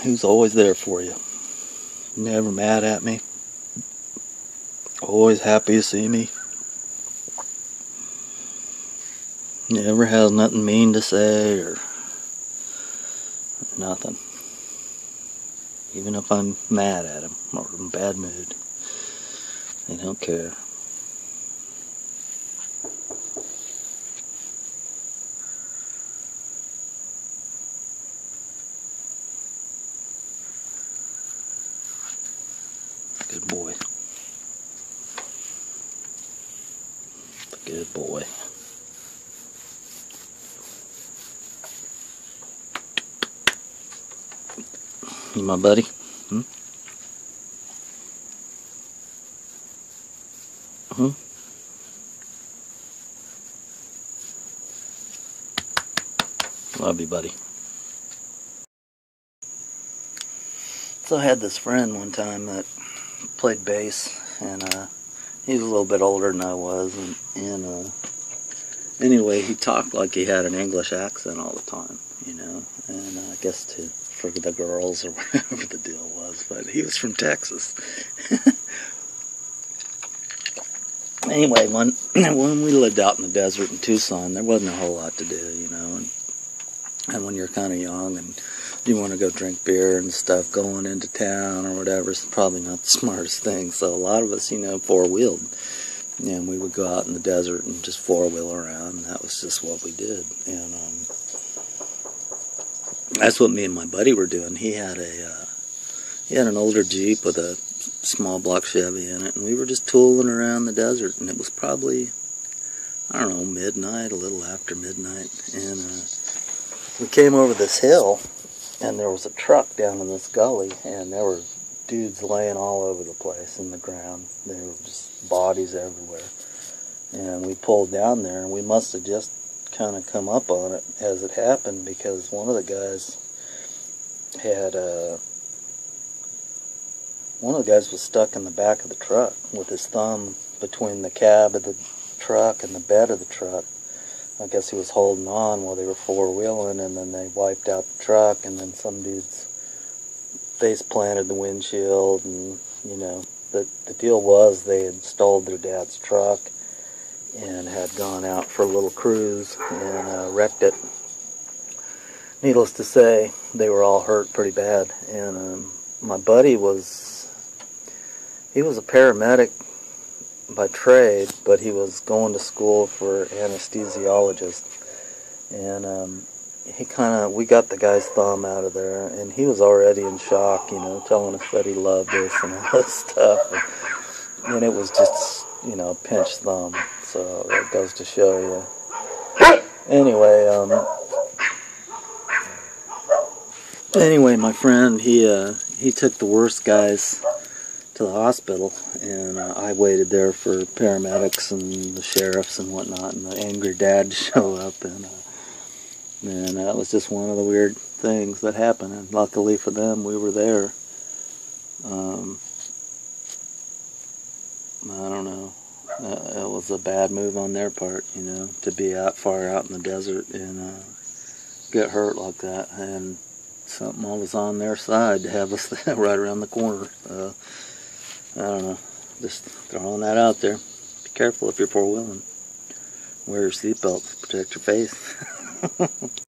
who's always there for you. Never mad at me. Always happy to see me. Never has nothing mean to say or nothing. Even if I'm mad at him or in a bad mood, they don't care. Good boy. Good boy. You my buddy? Hmm? Hmm? Love you, buddy. So I had this friend one time that played bass, and he was a little bit older than I was, and anyway, he talked like he had an English accent all the time, you know, and I guess for the girls or whatever the deal was, but he was from Texas. Anyway, when we lived out in the desert in Tucson, there wasn't a whole lot to do, you know, and when you're kind of young and you want to go drink beer and stuff, going into town or whatever is probably not the smartest thing. So a lot of us, you know, four-wheeled, and we would go out in the desert and just four-wheel around, and that was just what we did. And that's what me and my buddy were doing. He had an older Jeep with a small block Chevy in it, and we were just tooling around the desert, and it was probably, I don't know, midnight, a little after midnight, and we came over this hill, and there was a truck down in this gully, and there were dudes laying all over the place in the ground. There were just bodies everywhere, and we pulled down there, and we must have just kind of come up on it as it happened, because one of the guys was stuck in the back of the truck with his thumb between the cab of the truck and the bed of the truck. I guess he was holding on while they were four-wheeling, and then they wiped out the truck, and then some dudes face planted the windshield, and, you know, the deal was they had stole their dad's truck and had gone out for a little cruise and wrecked it. Needless to say, they were all hurt pretty bad, and my buddy he was a paramedic by trade, but he was going to school for anesthesiologist, and we got the guy's thumb out of there, and he was already in shock, you know, telling us that he loved us and all this stuff, and it was just, you know, a pinched thumb, so that goes to show you. Anyway, my friend, he took the worst guys to the hospital, and I waited there for paramedics and the sheriffs and whatnot, and the angry dad to show up, and that was just one of the weird things that happened, and luckily for them, we were there. I don't know, it was a bad move on their part, you know, to be far out in the desert and get hurt like that, and something was on their side to have us right around the corner. I don't know, just throwing that out there. Be careful if you're four-wheeling. Wear your seatbelt to protect your face.